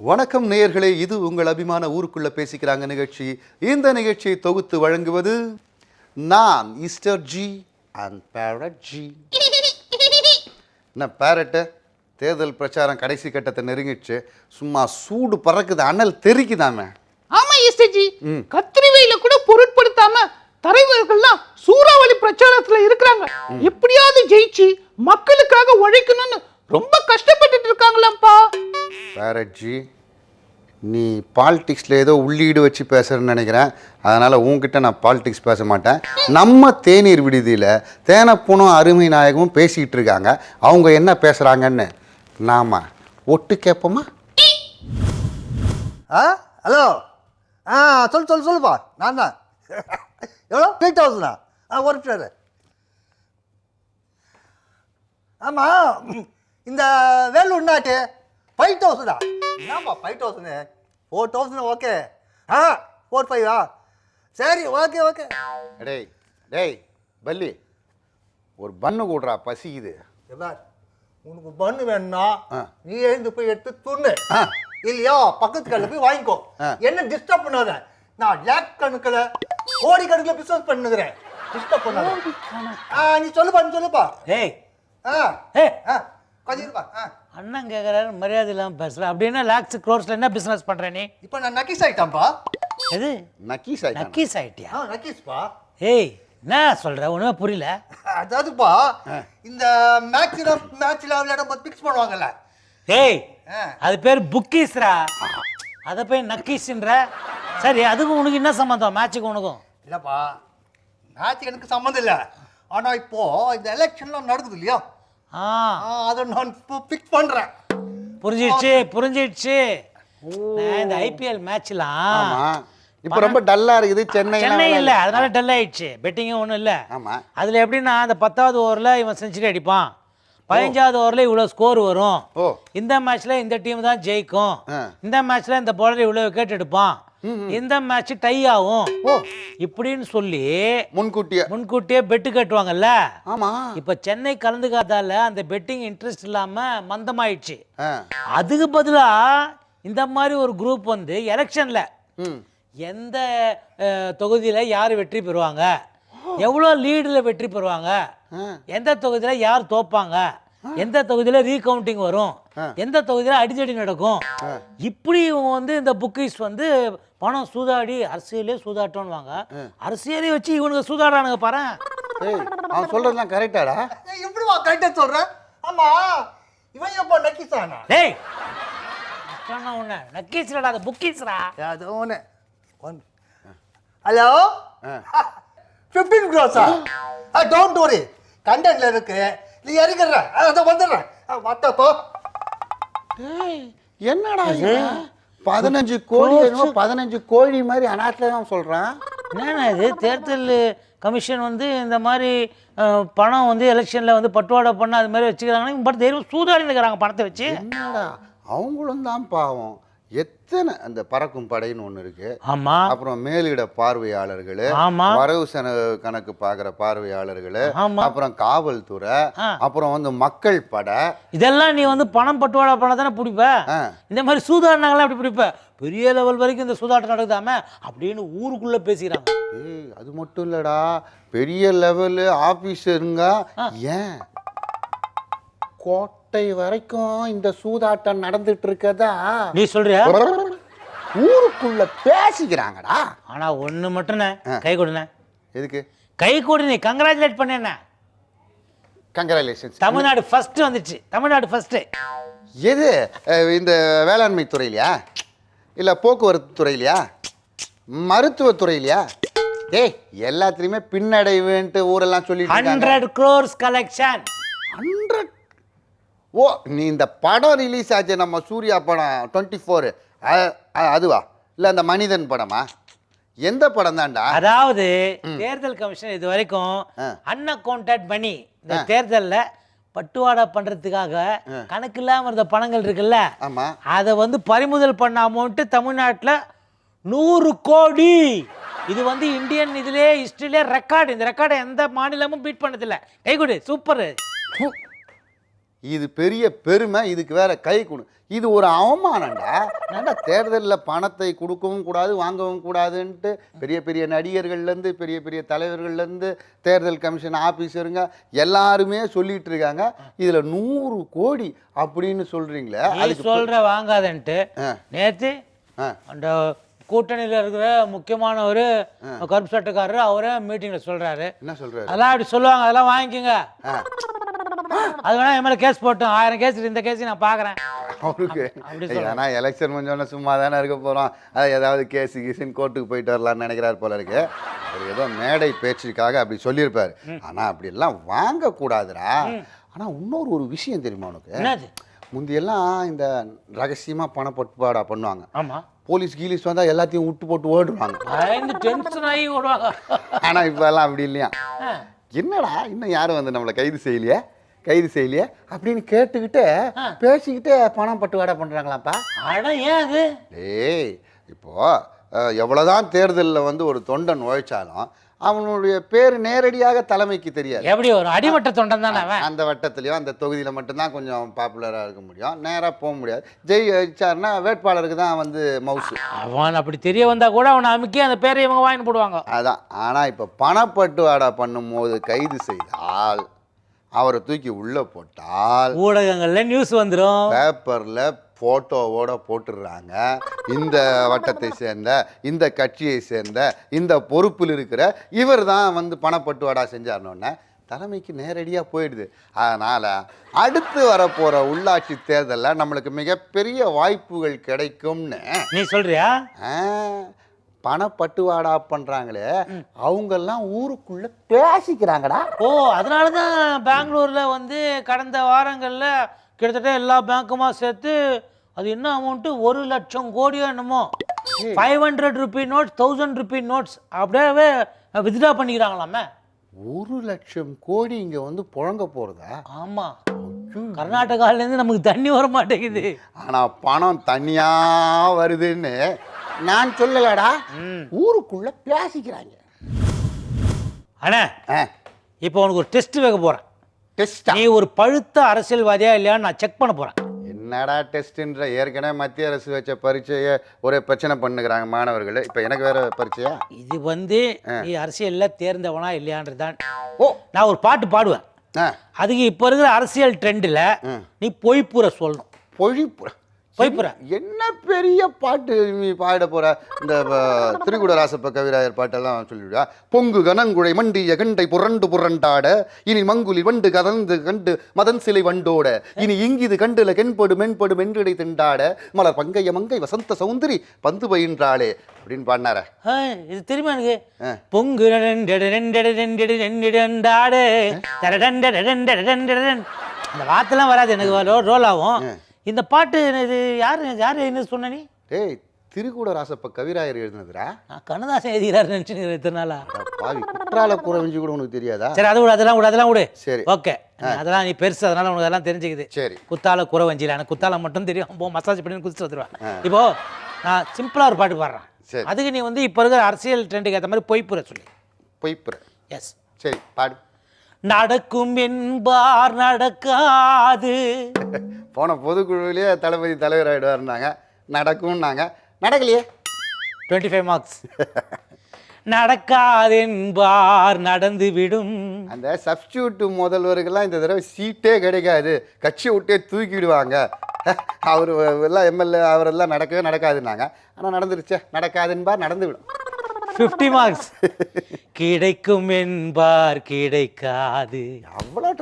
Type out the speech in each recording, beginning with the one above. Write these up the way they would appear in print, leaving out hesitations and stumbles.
வணக்கம் நேயர்களே, இது உங்கள் அபிமான ஊருக்குள்ள பேசிக்கிறாங்க நிகழ்ச்சி. இந்த நிகழ்ச்சியை தொகுத்து வழங்குவது நான் Easter ji and Parrot ji. என்ன பேரட்டு, தேர்தல் பிரச்சாரம் கடைசி கட்டத்தை நெருங்கிடுச்சு. சும்மா சூடு பறக்குது, அனல் தெரிக்குதாமே. ஆமா ஈஸ்டர் ஜி, கத்திரி வெயில கூட பொருட்படுத்தாம தலைவர்கள்லாம் சூறாவளி பிரச்சாரத்துல இருக்கிறாங்க. எப்படியாவது ஜெயிச்சு மக்களுக்காக உழைக்கணும்னு ரொம்ப கஷ்டப்பட்டுட்டு இருக்காங்களாம்ப்பா. பேரட்ஜி, நீ பாலிடிக்ஸில் ஏதோ உள்ளீடு வச்சு பேசுகிறேன்னு நினைக்கிறேன். அதனால் உன்கிட்ட நான் பாலிடிக்ஸ் பேச மாட்டேன். நம்ம தேநீர் விடுதியில் தேனப்பூனும் அருமை நாயகமும் பேசிக்கிட்டு இருக்காங்க. அவங்க என்ன பேசுகிறாங்கன்னு நாம ஒட்டு கேட்போமா? ஹலோ, சொல்லுப்பா. நான் தான். எவ்வளோ? 3000. ஒரு நிமிஷம். ஆமாம், இந்த வேலூர் நாட்டு 5000. என்னப்பா 5000? 4000 ஓகே. 45. சரி, ஓகே. டேய் டேய் பல்லி, ஒரு பண்ணு கூடுறா, பசிக்குது. உனக்கு பண்ணு வேணும்னா நீ எழுந்து போய் எடுத்து துண்ணு, இல்லையா பக்கத்து கடையில் போய் வாங்கிக்கோ. என்ன டிஸ்டர்ப் பண்ணாத. நான் லேக் கணக்கில் கோடி கணக்கில் பிசினஸ் பண்ணுகிறேன். டிஸ்டர்ப் பண்ணாத. நீ சொல்லுப்பா. ஏய் கொஞ்சம் இருப்பா. அண்ணன் கேட்குறாரு, மரியாதை இல்லாமல் பேசுகிறேன். அப்படின்னா லேக்ஸ் க்ரோர்ஸில் என்ன பிஸ்னஸ் பண்ணுற நீ? இப்போ நான் நக்கீஸ் ஆகிட்டான்ப்பா. எது நக்கீஸ் நக்கீஸ் ஆகிட்டியா? நக்கீஸ்ப்பா. ஏய், என்ன சொல்கிற? ஒன்றுமே புரியல. அதாவதுப்பா, இந்த மேட்சில் விளையாடும் போது பிக்ஸ் பண்ணுவாங்கல்ல. ஏய், அது பேர் புக்கீஸ்ரா. அதை போய் நக்கீஸ்ன்ற. சரி, அதுக்கும் உனக்கு என்ன சம்மந்தம்? மேட்சுக்கு உனக்கும்? இல்லைப்பா, மேட்சுக்கு எனக்கு சம்மந்தம் இல்லை. ஆனால் இப்போ இந்த எலெக்ஷன்லாம் நடக்குது இல்லையா, அதை நான் இப்போ பிக் பண்ணுறேன். புரிஞ்சிடுச்சு. இந்த ஐபிஎல் மேட்ச்லாம் இப்போ ரொம்ப டல்லாக இருக்குது. சென்னை இல்லை, அதனால டல் ஆயிடுச்சு. பெட்டிங்கும் ஒன்றும் இல்லை. ஆமாம். அதில் எப்படின்னா, அந்த 10வது ஓவரில் இவன் செஞ்சுரி அடிப்பான், 15வது ஓவரில் இவ்வளோ ஸ்கோர் வரும். இந்த மேட்ச்சில் இந்த டீம் தான் ஜெயிக்கும், இந்த மேட்ச்சில் இந்த பவுலர் இவ்வளோ விக்கெட் எடுப்பான், இந்த மேட்ச் டை ஆகும் இப்படின்னு சொல்லி முன்கூட்டியே பெட்டு கட்டுவாங்கல்ல. ஆமா. இப்ப சென்னை கலந்துக்காதால அந்த பெட்டிங் இன்ட்ரெஸ்ட் இல்லாம மந்தமாயிடுச்சு. அதுக்கு பதிலா இந்த மாதிரி ஒரு குரூப் வந்து எலெக்ஷன்ல எந்த தொகுதியில யார் வெற்றி பெறுவாங்க, எவ்வளோ லீடில் வெற்றி பெறுவாங்க, எந்த தொகுதியில் யார் தோப்பாங்க, எந்த தொகுதியில் ரீகவுண்டிங் வரும், எந்த தொகுதியில் அடிதடி நடக்கும், இப்படி வந்து இந்த புக்கீஸ் வந்து பணம் சூதாடி அரசியலே சூதாட்டோன்னுவாங்க. அரசியலே வச்சு இவனுக்கு சூதாடானுங்க பாரு. அவன் சொல்றதுலாம் கரெக்டாடா? எப்படிவா கரெக்டா சொல்றேன்? ஆமா, இவன் எப்போ நக்கீஸானா? டேய், ஒண்ணு நக்கீஸ்டா, அது புக்கீஸ்டா. அது ஒண்ணு. Hello, 15 crores. டோன்ட் வரி, கண்டென்ட்ல இருக்கு. நீ இறங்குற, அதை வந்துடுறேன். வாட்டப்போ. என்னடா 15 கோடி 15 கோழி மாதிரி அநாட்டில் தான் சொல்கிறான். என்னண்ணா இது? தேர்தல் கமிஷன் வந்து இந்த மாதிரி பணம் வந்து எலெக்ஷனில் வந்து பட்டுவாடா பண்ண அது மாதிரி வச்சுக்கிறாங்கன்னா பட் தைரியம் சூதாடி இருக்கிறாங்க பணத்தை வச்சு. என்னடா, அவங்களும் தான் பாவம். எத்தனை அந்த பறக்கும் படைன்னு ஒன்று இருக்கு. ஆமா. அப்புறம் மேலிட பார்வையாளர்கள், வரவு கணக்கு பார்க்குற பார்வையாளர்கள், அப்புறம் காவல்துறை, அப்புறம் வந்து மக்கள் படை. இதெல்லாம் நீ வந்து பணம் பட்டுவாடா பண்ண தானே பிடிப்ப. இந்த மாதிரி சூதாடினாங்களாம் அப்படி பிடிப்ப. பெரிய லெவல் வரைக்கும் இந்த சூதாட்டம் நடக்குதாம அப்படின்னு ஊருக்குள்ள பேசிக்கிறாங்க. அது மட்டும் இல்லடா, பெரிய லெவலு ஆபீஸருங்க, ஏன் கோட்டை வரைக்கும் இந்த சூதாட்டம் நடந்துட்டு இருக்கதா நீ சொல்றியா? ஊருக்குள்ள பேசிக்கிறாங்கடா. ஆனா ஒண்ணு மட்டும் கை கொடுன. எதுக்கு கை கொடு? நீ கங்க்ராச்சுலேட் பண்ண. கங்க்ராச்சுலேஷன்ஸ். தமிழ்நாடு ஃபர்ஸ்ட் வந்துச்சு. தமிழ்நாடு ஃபர்ஸ்ட். எது? இந்த வேளாண்மை துறையிலையா, இல்ல போக்குவரத்து துறையிலையா, மருத்துவத்துறையிலையா? ஏய், எல்லாத்துலயுமே பின்னடைவுன்ட்டு ஊரெல்லாம் சொல்லி 100 crores கலெக்ஷன். 100? ஓ, நீ இந்த படம் ரிலீஸ் ஆச்சு நம்ம சூர்யா படம் 24, அதுவா இல்லை அந்த மனிதன் படமா? எந்த படம் தான்டா? அதாவது தேர்தல் கமிஷன் இது வரைக்கும் அன்அக்கவுண்டட் மணி, இந்த தேர்தலில் பட்டுவாடா பண்றதுக்காக கணக்கு இல்லாம இருந்த பணங்கள் இருக்குல்ல, அதை வந்து பறிமுதல் பண்ண அமௌண்ட் தமிழ்நாட்டில் 100 கோடி. இது வந்து இந்தியன் இதுலேயே ஹிஸ்டரியிலே ரெக்கார்டு. இந்த ரெக்கார்டை எந்த மாநிலமும் பீட் பண்ணதில்லை. கை கொடு, சூப்பர். இது பெரிய பெருமை, இதுக்கு வேற கை கொடு. இது ஒரு அவமானம்டா. ஏன்டா தேர்தலில் பணத்தை கொடுக்கவும் கூடாது வாங்கவும் கூடாதுன்ட்டு பெரிய பெரிய நடிகர்கள்லேருந்து பெரிய பெரிய தலைவர்கள்லேருந்து தேர்தல் கமிஷன் ஆஃபீஸருங்க எல்லாருமே சொல்லிட்டு இருக்காங்க. இதில் 100 கோடி அப்படின்னு சொல்கிறீங்களே, அதுக்கு சொல்கிற வாங்காதன்ட்டு நேற்று அந்த கூட்டணியில் இருக்கிற முக்கியமானவர் கருப்பு சட்டக்காரர் அவரே மீட்டிங்கில் சொல்கிறாரு. என்ன சொல்கிறாரு? அதெல்லாம் அப்படி சொல்லுவாங்க, அதெல்லாம் வாங்கிக்கோங்க, அது வேணா என் மேலே கேஸ் போட்டோம், 1000 கேஸ், இந்த கேஸையும் நான் பார்க்குறேன் அவருக்கு. ஏன்னா எலெக்ஷன் முடிஞ்சோடனே சும்மா தானே இருக்க போகிறோம், அது ஏதாவது கேஸு கீஸுன்னு கோர்ட்டுக்கு போயிட்டு வரலான்னு நினைக்கிறார் போல இருக்கு. அவர் ஏதோ மேடை பேச்சுக்காக அப்படி சொல்லியிருப்பார். ஆனால் அப்படியெல்லாம் வாங்கக்கூடாதுடா. ஆனால் இன்னொரு விஷயம் தெரியுமா உனக்கு? என்னது? முந்தியெல்லாம் இந்த ரகசியமாக பணப்பட்டுப்பாடா பண்ணுவாங்க. ஆமாம், போலீஸ் கீலீஸ் வந்தால் எல்லாத்தையும் விட்டு போட்டு ஓடுவாங்க, டென்ஷன் ஆகி ஓடுவாங்க. ஆனால் இப்போல்லாம் அப்படி இல்லையா. என்னடா இன்னும் யாரும் வந்து நம்மளை கைது செய்யலையே அப்படின்னு கேட்டுக்கிட்டே பேசிக்கிட்டே பணம் பட்டுவாடா பண்ணுறாங்களாப்பா. ஆனால் ஏன் அது? ஏய், இப்போது எவ்வளோதான் தேர்தலில் வந்து ஒரு தொண்டன் உழைச்சாலும் அவனுடைய பேர் நேரடியாக தலைமைக்கு தெரியாது. எப்படி ஒரு அடிமட்ட தொண்டன் தானே அவன். அந்த வட்டத்துலையோ அந்த தொகுதியில் மட்டும்தான் கொஞ்சம் பாப்புலராக இருக்க முடியும், நேராக போக முடியாது. ஜெயிச்சாருன்னா வேட்பாளருக்கு தான் வந்து மவுசு. அவன் அப்படி தெரிய வந்தா கூட அவனை அமுக்கி அந்த பேரை இவங்க வாங்கி போடுவாங்க. அதான். ஆனால் இப்போ பணப்பட்டுவாடா பண்ணும்போது கைது செய்தால், அவரை தூக்கி உள்ளே போட்டால் ஊடகங்களில் நியூஸ் வந்துடும், பேப்பரில் ஃபோட்டோவோட போட்டுடுறாங்க. இந்த வட்டத்தை சேர்ந்த, இந்த கட்சியை சேர்ந்த, இந்த பொறுப்பில் இருக்கிற இவர் தான் வந்து பணப்பட்டுவாடா செஞ்சார்னோடனே தலைமைக்கு நேரடியாக போயிடுது. அதனால் அடுத்து வரப்போகிற உள்ளாட்சி தேர்தலில் நம்மளுக்கு மிகப்பெரிய வாய்ப்புகள் கிடைக்கும்னு நீ சொல்றியா? பணப்பட்டுவாடா பண்ணுறாங்களே அவங்கெல்லாம் ஊருக்குள்ளே பேசிக்கிறாங்கடா. ஓ, அதனால தான் பெங்களூரில் வந்து கடந்த வாரங்களில் கிட்டத்தட்ட எல்லா பேங்க்குமா சேர்த்து அது என்ன அமௌண்ட்டு, 1 லட்சம் கோடியோ என்னமோ, 500 ரூபி நோட்ஸ், 1000 ரூபி நோட்ஸ் அப்படியே வித்ட்ரா பண்ணிக்கிறாங்களாமே. 1 லட்சம் கோடி இங்கே வந்து புழங்க போகிறதா? ஆமாம், கர்நாடகாவிலேருந்து நமக்கு தண்ணி வர மாட்டேங்குது. ஆனால் பணம் தனியாக வருதுன்னு நான் சொல்லலடா, ஊருக்குள்ளே பேசிக்கிறாங்க. அண்ணா, இப்போ உனக்கு ஒரு டெஸ்ட் வைக்க போகிறேன். டெஸ்டா? நீ ஒரு பழுத்த அரசியல்வாதியா இல்லையான்னு நான் செக் பண்ண போகிறேன். என்னடா டெஸ்ட்டுன்ற? ஏற்கனவே மத்திய அரசு வச்ச பரீட்சையை ஒரே பிரச்சனை பண்ணுகிறாங்க மாணவர்கள். இப்போ எனக்கு வேற பரீட்சையா? இது வந்து நீ அரசியலில் தேர்ந்தவனா இல்லையான்றதான். ஓ, நான் ஒரு பாட்டு பாடுவேன், அதுக்கு இப்போ இருக்கிற அரசியல் ட்ரெண்டில் நீ பொய்ப்புற சொல்லணும். பொழிப்புற? பொய்ப்புற என்ன பெரிய பாட்டு நீ பாட போற? இந்த திரிகுட ராசப்ப கவிராயர் பாட்டெல்லாம் சொல்லிவிடா. பொங்கு கனங்குழை மண்டிய கண்டை புரண்டு புரண்டாட, இனி மங்குலி வண்டு கதந்து கண்டு மதன் சிலை வண்டோட, இனி இங்கிது கண்டுல கென்படு மென்படு மென்றடை திண்டாட, மலர் பங்கைய மங்கை வசந்த சௌந்தரி பந்து பயின்றாளே அப்படின்னு பாடினார. இது தெரியுமா எனக்கு? பொங்கு அந்த வார்த்தைலாம் வராது எனக்கு, ரோல் ஆகும். இந்த பாட்டு இது யாரு என்ன சொன்ன நீ? டேய், திரிகுட ராசப்ப கவிராயர் எழுதுனதுரா. நான் கண்ணதாசன் எழுதுகிறாரு நினைச்சுக்கிறேன் இத்தனை நாளா. பாவி, குற்றால குறவஞ்சி கூட உனக்கு தெரியாதா? சரி, அது விடு, அதெல்லாம் விடு. சரி, ஓகே, அதெல்லாம் நீ பெருசு, அதனால உனக்கு அதெல்லாம் தெரிஞ்சுக்குது. சரி. குத்தால குறவஞ்சில எனக்கு குத்தால மட்டும் தெரியும், போ மசாஜ் பண்ணி குதிச்சு வந்துடுவேன். இப்போ நான் சிம்பிளா ஒரு பாட்டு பாடுறேன், அதுக்கு நீ வந்து இப்போ இருக்கிற அரசியல் ட்ரெண்டுக்கு ஏற்ற மாதிரி பொய்ப்புற சொல்லி. பொய்ப்புற? எஸ். சரி, பாடு. நடக்கும் என்பார் நடக்காது. போன பொதுக்குழுவிலேயே தளபதி தலைவர் ஆகிடுவாருனாங்க, நடக்கும்னாங்க, நடக்கலையே. 25 மார்க்ஸ். நடக்காது என்பார் நடந்து விடும். அந்த சப்ஸ்டியூட் முதல்வருக்கெல்லாம் இந்த தடவை சீட்டே கிடைக்காது, கட்சியை விட்டே தூக்கிடுவாங்க. அவர் எல்லாம் எம்எல்ஏ அவரெல்லாம் நடக்கவே நடக்காதுன்னாங்க, ஆனால் நடந்துருச்சே. நடக்காதுன்பார் நடந்து விடும். 50 மார்க்ஸ். கிடைக்கும் என்பார் கிடைக்காது. எவ்வளவு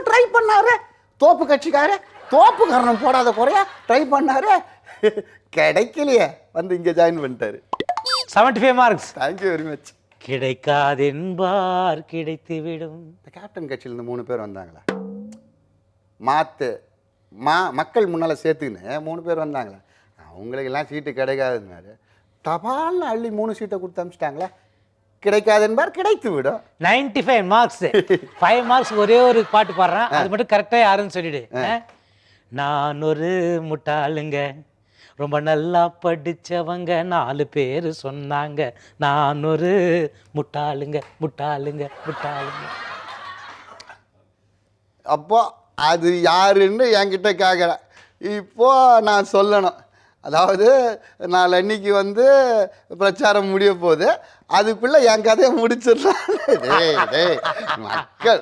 ட்ரை பண்ணாரு தோப்பு கட்சிக்கார, தோப்பு காரணம் போடாத குறையா ட்ரை பண்ணாரு, கிடைக்கலையே, வந்து இங்க ஜாயின் பண்ணிட்டாரு. 75 மார்க்ஸ். Thank you very much. கிடைக்காது என்பார் கிடைத்து விடும். இந்த கேப்டன் கட்சியிலேருந்து 3 பேர் வந்தாங்களா, மக்கள் முன்னால் சேர்த்துக்கின்னு 3 பேர் வந்தாங்களே, அவங்களுக்கெல்லாம் சீட்டு கிடைக்காதுன்னாரு. தபால்னு அள்ளி 3 சீட்டை கொடுத்து அனுப்பிச்சிட்டாங்களே, கிடைக்காது என்பார் கிடைத்து விடும். 95 மார்க்ஸ். 5 மார்க்ஸ் ஒரே ஒரு பாட்டு பாடுறேன், அது மட்டும் கரெக்டாக யாருன்னு சொல்லிடு. நான் ஒரு முட்டாளுங்க, ரொம்ப நல்லா படித்தவங்க 4 பேர் சொன்னாங்க, நான் ஒரு முட்டாளுங்க முட்டாளுங்க முட்டாளுங்க. அப்போ அது யாருன்னு என்கிட்ட கேட்குற. இப்போ நான் சொல்லணும். அதாவது நாளன்னைக்கு வந்து பிரச்சாரம் முடிய போகுது, அதுக்குள்ளே என் கதையை முடிச்சிடலாம். டேய் மக்கள்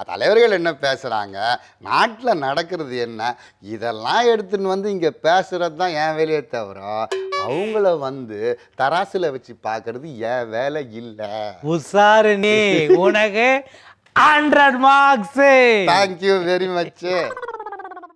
தலைவர்கள் என்ன பேசுகிறாங்க, நாட்டில் நடக்கிறது என்ன, இதெல்லாம் எடுத்துன்னு வந்து இங்கே பேசுகிறது தான் என் வேலையே தவிர அவங்கள வந்து தராசில் வச்சு பார்க்கறது என் வேலை இல்லை. உசாரு நீ, உனக்கு 100 மார்க்ஸ். Thank you very much.